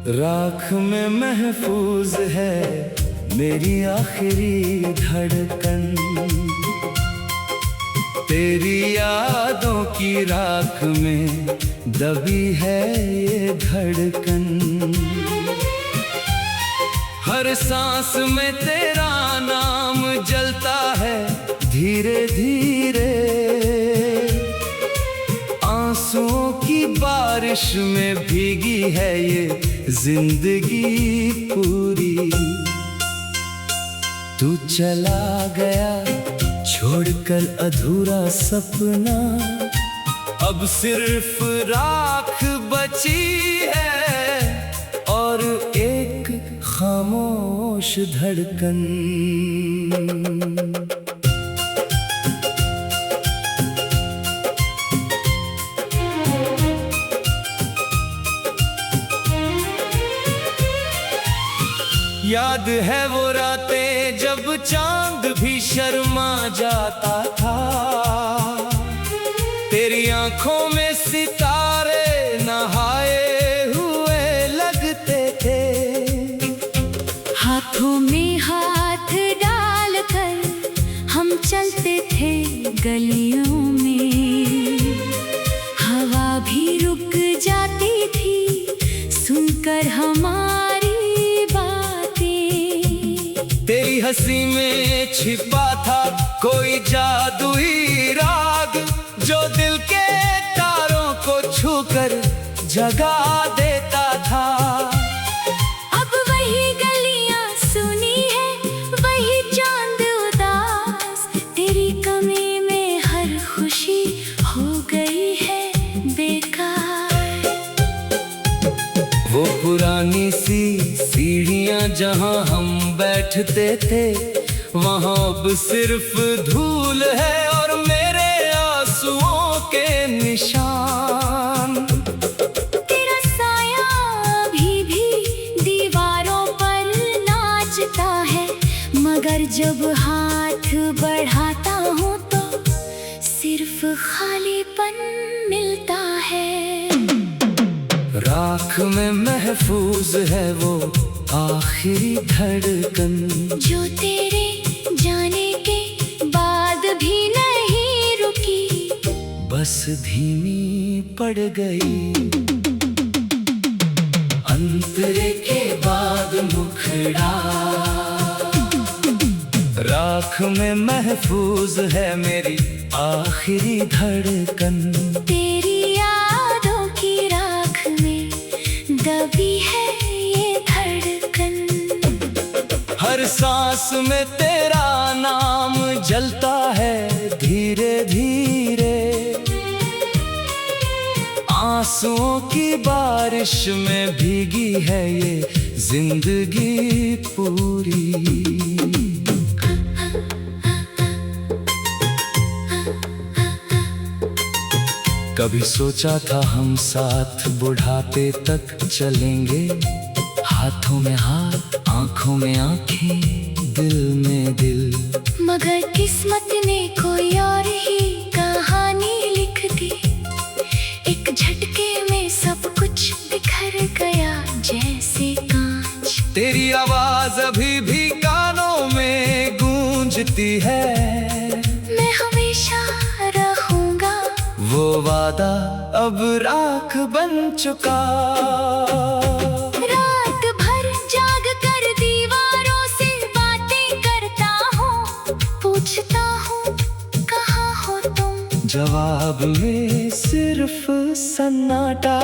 राख में महफूज है मेरी आखिरी धड़कन। तेरी यादों की राख में दबी है ये धड़कन। हर सांस में तेरा नाम जलता है धीरे धीरे। आंसुओं की बारिश में भीगी है ये जिंदगी पूरी। तू चला गया छोड़कर अधूरा सपना। अब सिर्फ राख बची है और एक खामोश धड़कन। याद है वो रातें जब चांद भी शर्मा जाता था। तेरी आंखों में सितारे नहाए हुए लगते थे। हाथों में हाथ डालकर हम चलते थे गलियों में। हवा भी रुक जाती थी सुनकर हमारी। तेरी हंसी में छिपा था कोई जादुई राग, जो दिल के तारों को छूकर जगा देता था। अब वही गलियां सुनी है, वही चांद उदास। तेरी कमी में हर खुशी हो गई है बेकार। वो पुरानी सी सीढ़ियां जहां हम बैठते थे, वहां अब सिर्फ धूल है और मेरे आंसुओं के निशान। तेरा साया अभी भी दीवारों पर नाचता है, मगर जब हाथ बढ़ाता हूँ तो सिर्फ खालीपन मिलता है। राख में महफूज है वो आखिरी धड़कन, जो तेरे जाने के बाद भी नहीं रुकी, बस धीमी पड़ गई। अंतरे के बाद मुखड़ा। राख में महफूज है मेरी आखिरी धड़कन। तेरी यादों की राख में दबी है ये धड़कन। हर सांस में तेरा नाम जलता है धीरे धीरे। आंसुओं की बारिश में भीगी है ये जिंदगी पूरी। कभी सोचा था हम साथ बुढ़ापे तक चलेंगे, हाथों में हाथ आंखों में आंखें दिल में दिल। मगर किस्मत ने कोई और ही कहानी लिख दी। एक झटके में सब कुछ बिखर गया जैसे कांच। तेरी आवाज अभी भी कानों में गूंजती है। मैं हमेशा रहूंगा, वो वादा अब राख बन चुका। रात भर जाग कर दीवारों से बातें करता हूँ। पूछता हूँ कहाँ हो तुम, जवाब में सिर्फ सन्नाटा।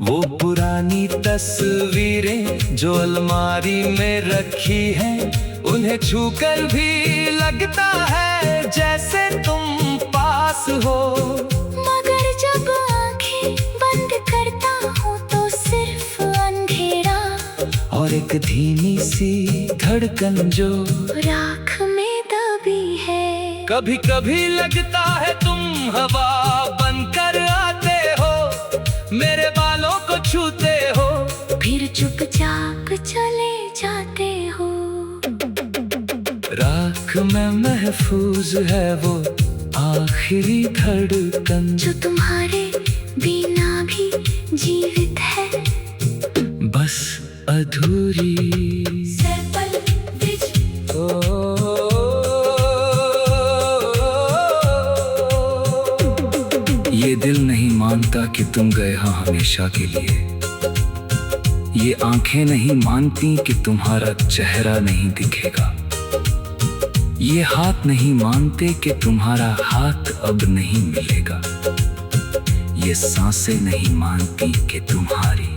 वो पुरानी तस्वीरें जो अलमारी में रखी हैं, उन्हें छूकर भी लगता है जैसे तुम पास हो। मगर जब आंखें बंद करता हूँ तो सिर्फ अंधेरा और एक धीमी सी धड़कन जो राख में दबी है। कभी कभी लगता है तुम हवा बनकर आते हो, मेरे बालों को छूते हो, फिर चुपचाप चले जाते हो। राख में महफूज है वो आखिरी धड़कन, जो तुम्हारे बिना भी जीवित है। अधूरी। ये दिल नहीं मानता कि तुम गए हो हमेशा के लिए। ये आंखें नहीं मानती कि तुम्हारा चेहरा नहीं दिखेगा। ये हाथ नहीं मानते कि तुम्हारा हाथ अब नहीं मिलेगा। ये सांसें नहीं मानती कि तुम्हारी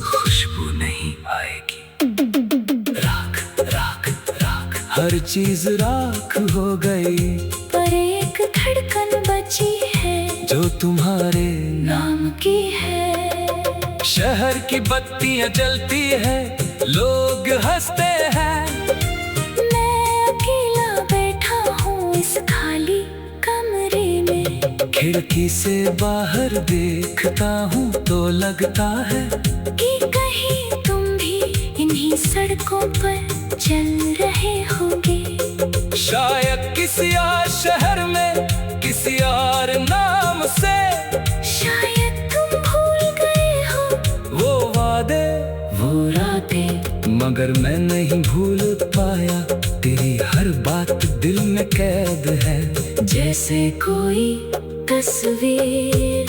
खुशबू नहीं आएगी। राख राख राख, हर चीज राख हो गई, पर एक धड़कन बची है जो तुम्हारे नाम की है। शहर की बत्तियां जलती है, लोग हंसते हैं, मैं अकेला बैठा हूँ इस खाली कमरे में। खिड़की से बाहर देखता हूँ तो लगता है कि कहीं तुम भी इन्हीं सड़कों पर चल रहे होगे। शायद किसी और शहर में, किसी और नाम से। शायद तुम भूल गए हो वो वादे, वो रातें, मगर मैं नहीं भूल पाया। तेरी हर बात दिल में कैद है, जैसे कोई तस्वीर।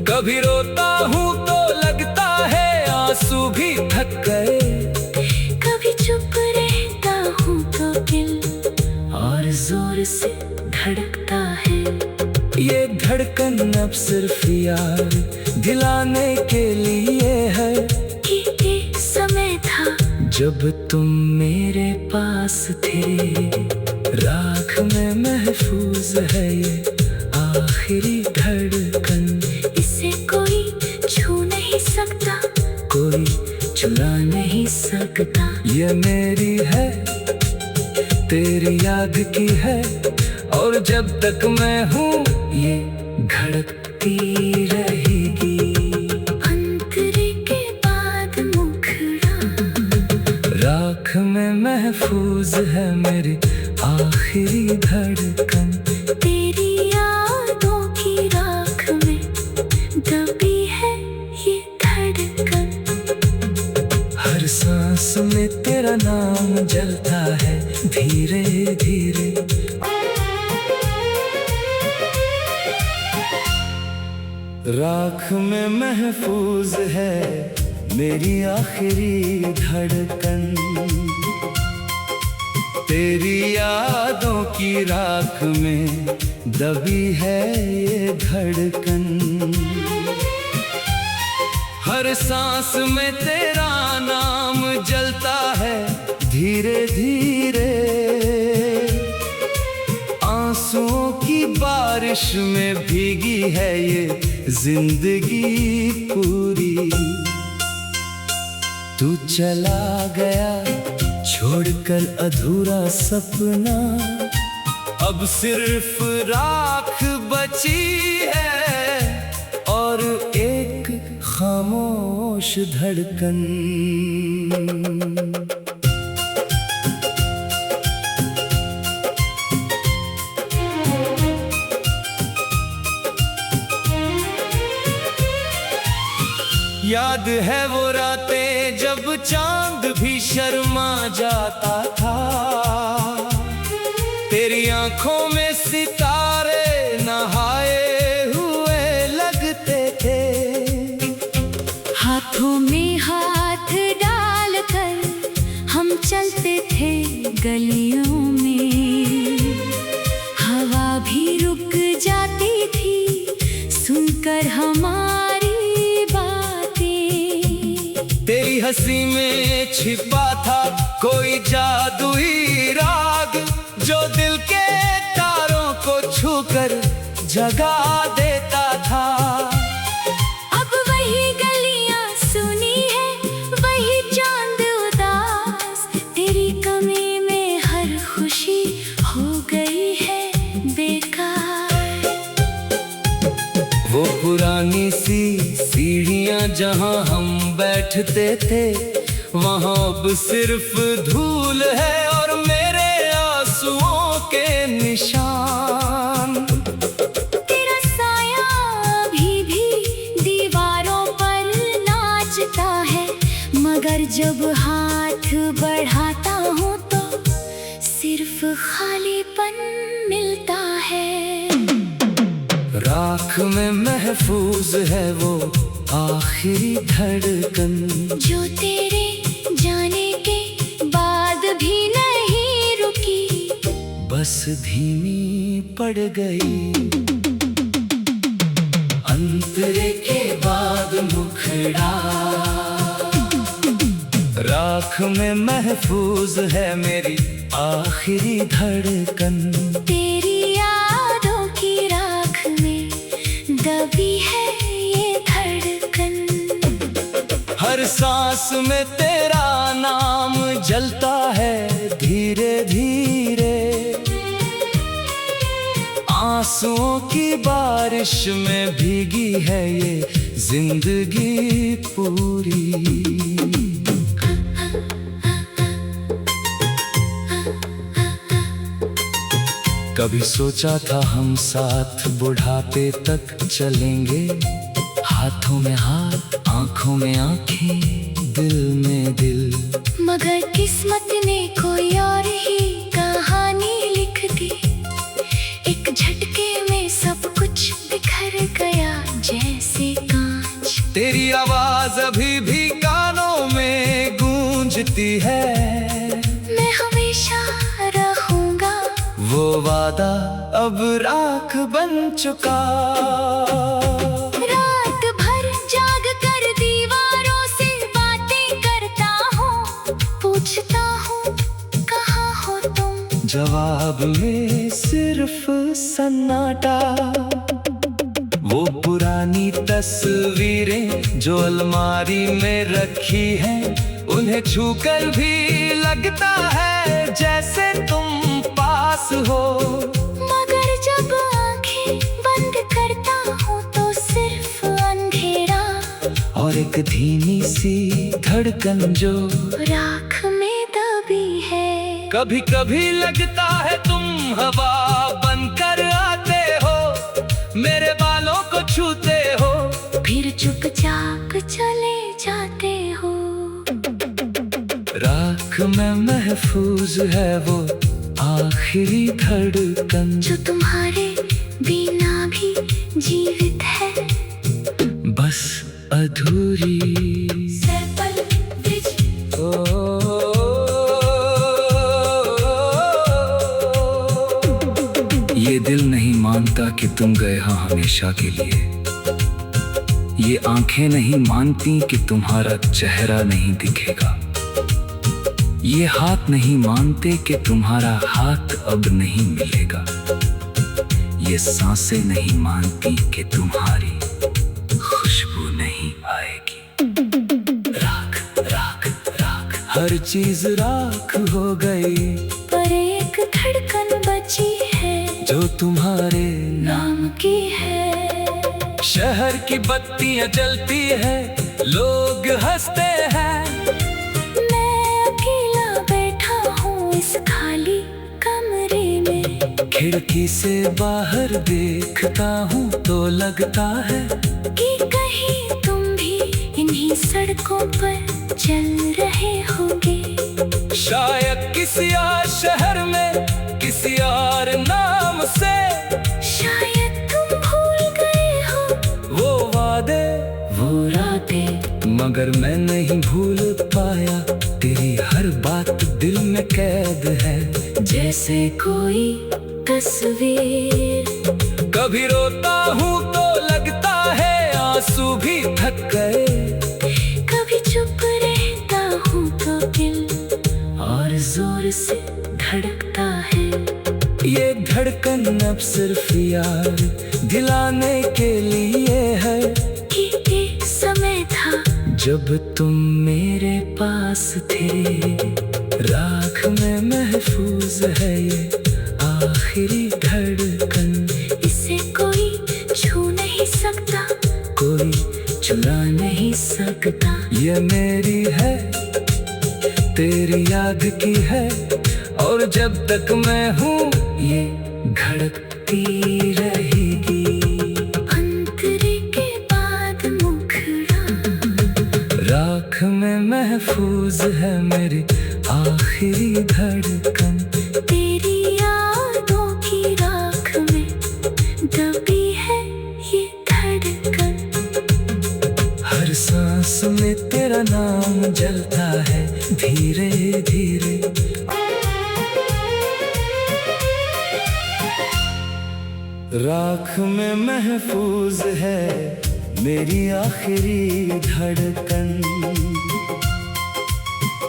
कभी रोता हूँ तो लगता है आंसू भी थक गए। कभी चुप रहता हूँ तो दिल और जोर से धड़कता है। ये धड़कन अब सिर्फ यार दिलाने के लिए है कि एक समय था जब तुम मेरे पास थे। राख में महफूज है ये आखिरी धड़कन, इसे कोई छू नहीं सकता, कोई चुरा नहीं सकता। ये मेरी है, तेरी याद की है, और जब तक मैं हूँ ये धड़कती रहेगी। अंतरे के बाद मुखड़ा, राख में महफूज है मेरी आखिरी धड़कन। तेरी यादों की राख में दबी है ये धड़कन। हर सांस में तेरा नाम जलता है धीरे धीरे। राख में महफूज है मेरी आखिरी धड़कन। तेरी यादों की राख में दबी है ये धड़कन। हर सांस में तेरा नाम जलता है धीरे धीरे। आंसुओं की बारिश में भीगी है ये जिंदगी पूरी। तू चला गया छोड़कर अधूरा सपना, अब सिर्फ राख बची है और एक खामोश धड़कन। याद है वो रातें जब चांद भी शर्मा जाता था। तेरी आंखों में सितारे नहाए हुए लगते थे। हाथों में हाथ डालकर हम चलते थे गलियों में। हवा भी रुक जाती थी सुनकर हमारी तेरी हंसी में छिपा था कोई जादुई राग, जो दिल के तारों को छूकर जगा देता था। अब वही गलियां सुनी है, वही चांद उदास। तेरी कमी में हर खुशी हो गई है बेकार। वो पुरानी सी सीढ़ियां जहां हम बैठते थे, वहां अब सिर्फ धूल है और मेरे आंसुओं के निशान। तेरा साया अभी भी दीवारों पर नाचता है, मगर जब हाथ बढ़ाता हूँ तो सिर्फ खालीपन मिलता है। राख में महफूज है वो आखिरी धड़कन, जो तेरे जाने के बाद भी नहीं रुकी, बस धीमी पड़ गई। अंतरे के बाद मुखड़ा, राख में महफूज है मेरी आखिरी धड़कन। तेरी यादों की राख में दबी है ये धड़कन। हर सांस में तेरा नाम जलता है धीरे धीरे, आंसुओं की बारिश में भीगी है ये जिंदगी पूरी। कभी सोचा था हम साथ बुढ़ापे तक चलेंगे, हाथों में हाथ, आंखों में आंखें, दिल में दिल। मगर किस्मत ने कोई और ही कहानी लिख दी, एक झटके में सब कुछ बिखर गया जैसे कांच। तेरी आवाज अभी भी कानों में गूंजती है, मैं हमेशा रहूंगा, वो वादा अब राख बन चुका। रात भर जाग कर दीवारों से बातें करता हूँ, पूछता हूँ कहाँ हो तुम, जवाब में सिर्फ सन्नाटा। वो पुरानी तस्वीरें जो अलमारी में रखी हैं, उन्हें छूकर भी लगता है जैसे तुम पास हो। मगर जब आंखें बंद करता हूँ तो सिर्फ अंधेरा और एक धीमी सी धड़कन जो राख में दबी है। कभी कभी लगता है तुम हवा बनकर आते हो, मेरे बालों को छूते हो, फिर चुपचाप चले जाते हो। राख में महफूज है वो आखिरी धड़कन, जो तुम्हारे बिना भी जीवित है, बस अधूरी। ये दिल नहीं मानता कि तुम गए हाँ हमेशा के लिए, ये आंखें नहीं मानती कि तुम्हारा चेहरा नहीं दिखेगा, ये हाथ नहीं मानते कि तुम्हारा हाथ अब नहीं मिलेगा, ये सांसें नहीं मानती कि तुम्हारी खुशबू नहीं आएगी। राख राख राख, हर चीज राख हो गई, पर एक धड़कन बची है जो तुम्हारे नाम की है। शहर की बत्तियां जलती है, लोग हंसते हैं, मैं अकेला बैठा हूँ इस खाली कमरे में। खिड़की से बाहर देखता हूँ तो लगता है कि कहीं तुम भी इन्हीं सड़कों पर चल रहे होगे। शायद किसी और शहर में किसी और नाम से, शायद तुम भूल गए हो वो वादे वो रातें, मगर मैं नहीं भूल पाया। तेरी हर बात दिल में कैद है जैसे कोई तस्वीर। कभी रोता हूँ तो लगता है आंसू भी थक गए, कभी चुप रहता हूँ तो दिल और जोर से धड़कता है। ये धड़कन अब सिर्फ यार दिलाने के लिए है कि एक समय था जब तुम मेरे पास थे। राख में महफूज है ये आखिरी धड़कन, इसे कोई छू नहीं सकता, कोई चुरा नहीं सकता। ये मेरी है, तेरी याद की है, और जब तक मैं हूँ ये धड़कती रहेगी। अंतरे के बाद मुखड़ा, राख में महफूज महफूज है मेरी आखिरी धड़कन। तेरी यादों की राख में दबी है ये धड़कन। हर सांस में तेरा नाम जलता है धीरे धीरे। राख में महफूज है मेरी आखिरी धड़कन।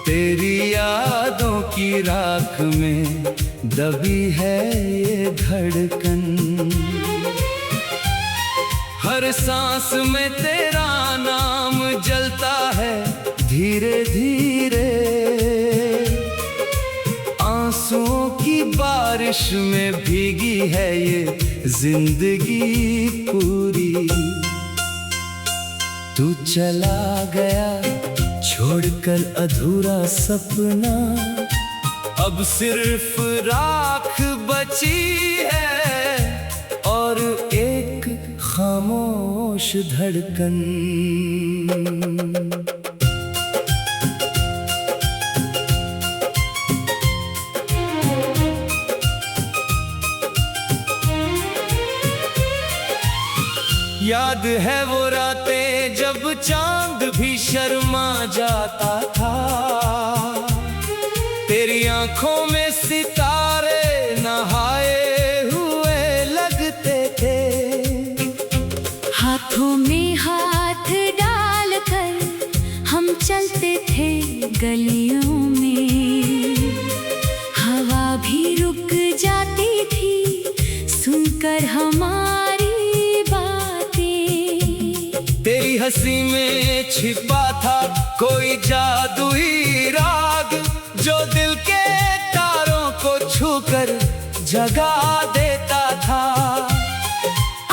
तेरी यादों की राख में दबी है ये धड़कन। हर सांस में तेरा नाम जलता है धीरे धीरे। आंसुओं की बारिश में भीगी है ये जिंदगी पूरी। तू चला गया छोड़कर अधूरा सपना। अब सिर्फ राख बची है और एक खामोश धड़कन। याद है वो रातें जब चांद भी शर्मा जाता था। तेरी आंखों में सितारे नहाए हुए लगते थे। हाथों में हाथ डालकर हम चलते थे गलियों में। हवा भी रुक जाती थी सुनकर हमारी। तेरी हंसी में छिपा था कोई जादुई राग, जो दिल के तारों को छूकर जगा देता था।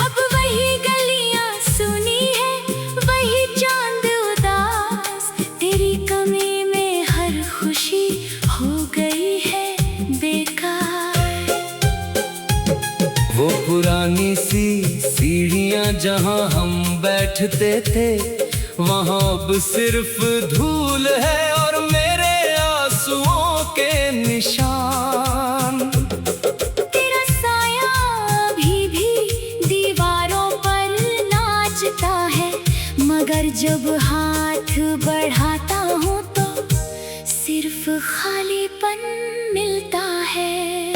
अब वही गलियां सुनी है, वही चांद उदास। तेरी कमी में हर खुशी हो गई है बेकार। वो पुरानी सी सीढ़ियां जहां हम बैठते थे, वहां अब सिर्फ धूल है और मेरे आंसुओं के निशान। तेरा साया अभी भी दीवारों पर नाचता है, मगर जब हाथ बढ़ाता हूँ तो सिर्फ खालीपन मिलता है।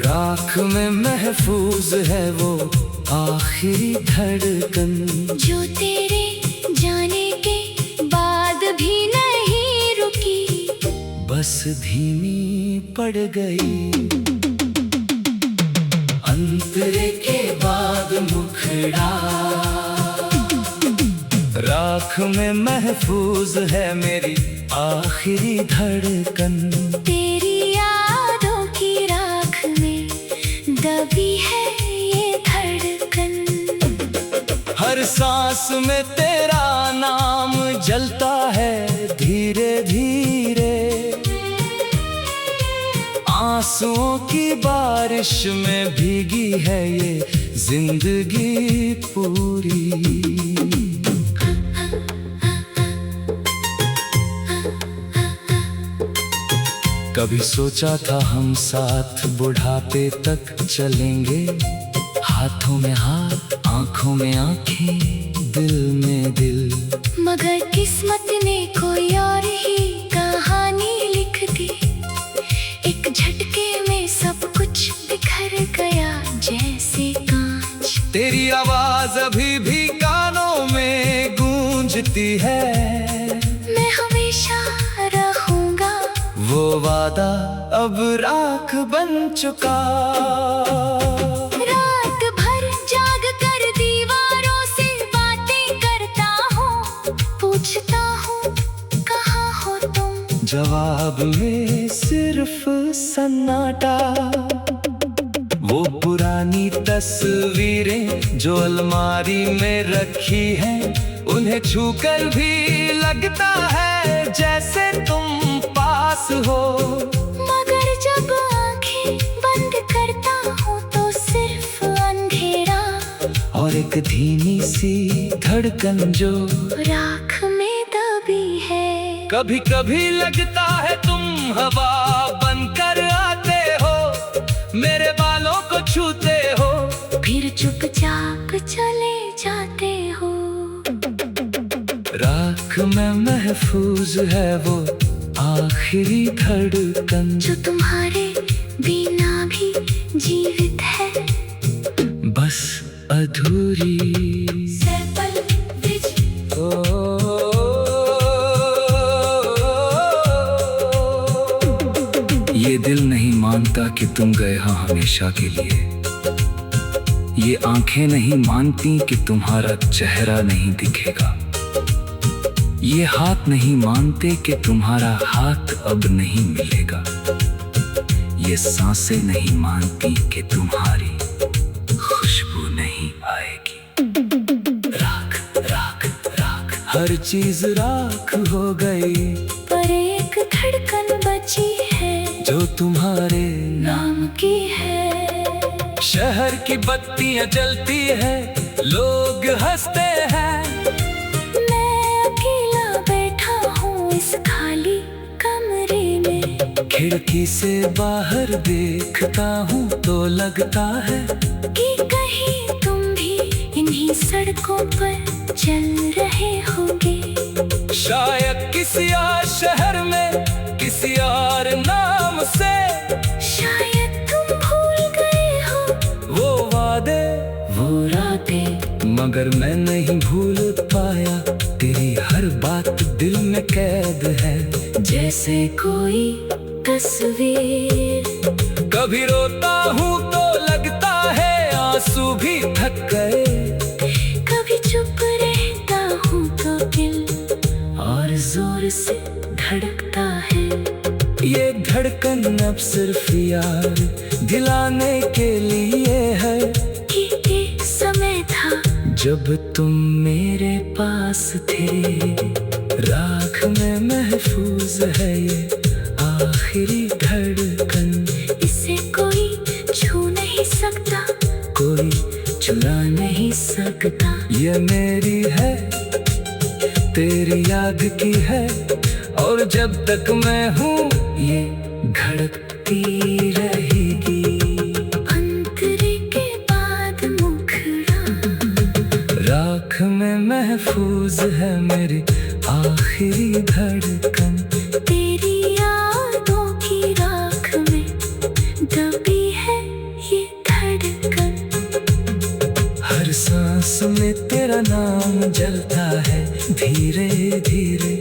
राख में महफूज है वो आखिरी धड़कन, जो तेरे जाने के बाद भी नहीं रुकी, बस धीमी पड़ गई। अंतरे के बाद मुखड़ा, राख में महफूज है मेरी आखिरी धड़कन। तेरी यादों की राख में दबी है ये धड़कन। हर सांस में तेरा नाम जलता है धीरे धीरे। आंसुओं की बारिश में भीगी है ये जिंदगी पूरी। कभी सोचा था हम साथ बुढ़ापे तक चलेंगे, हाथों में हाथ, आंखों में आंखें, दिल में दिल। मगर किस्मत ने कोई और ही कहानी लिख दी। एक झटके में सब कुछ बिखर गया जैसे कांच। तेरी आवाज अभी भी कानों में गूंजती है। मैं हमेशा रहूंगा, वो वादा अब राख बन चुका। रात भर जाग कर दीवारों से बातें करता हूँ, पूछता हूँ कहाँ हो तुम। जवाब में सिर्फ सन्नाटा। वो पुरानी तस्वीरें जो अलमारी में रखी हैं, उन्हें छूकर भी लगता है जैसे तुम पास हो। मगर जब आंखें बंद करता हूँ तो सिर्फ अंधेरा और एक धीमी सी धड़कन जो राख में दबी है। कभी कभी लगता है तुम हवा बनकर आते हो, मेरे बालों को छूते हो, फिर चुपचाप चले जाते हो। राख में महफूज है वो आखिरी धड़कन, जो तुम्हारे बिना भी जीवित है, बस अधूरी। ये दिल नहीं मानता कि तुम गए हाँ हमेशा के लिए, ये आंखें नहीं मानती कि तुम्हारा चेहरा नहीं दिखेगा, ये हाथ नहीं मानते कि तुम्हारा हाथ अब नहीं मिलेगा, ये सांसें नहीं मानती कि तुम्हारी खुशबू नहीं आएगी। राख राख राख, हर चीज राख हो गई, पर एक धड़कन बची है जो तुम्हारे नाम की है। शहर की बत्तियां जलती है, लोग हंसते हैं, मैं अकेला बैठा हूँ इस खाली कमरे में। खिड़की से बाहर देखता हूँ तो लगता है कि कहीं तुम भी इन्हीं सड़कों पर चल रहे होगे। शायद किसी और शहर में किसी और नाम से, शायद तुम भूल गए हो वो वादे वो रातें, मगर मैं नहीं भूल पाया, तेरी हर बात दिल में कैद है, जैसे कोई तस्वीर। कभी रोता हूँ तो लगता है आंसू भी थक गए, कभी चुप रहता हूँ तो दिल और जोर से धड़कता है। ये धड़कन अब सिर्फ यार दिलाने के लिए है कि एक समय था जब तुम मेरे पास थे। राख में महफूज है ये आखिरी धड़कन, इसे कोई छू नहीं सकता, कोई चुरा नहीं सकता। ये मेरी है, तेरी याद की है, और जब तक मैं हूँ ये धड़कती रहेगी। अंतरे के बाद मुखड़ा, राख में महफूज है मेरी आखिरी धड़कन, तेरी यादों की राख में दबी है ये धड़कन। हर सांस में तेरा नाम जलता है धीरे धीरे।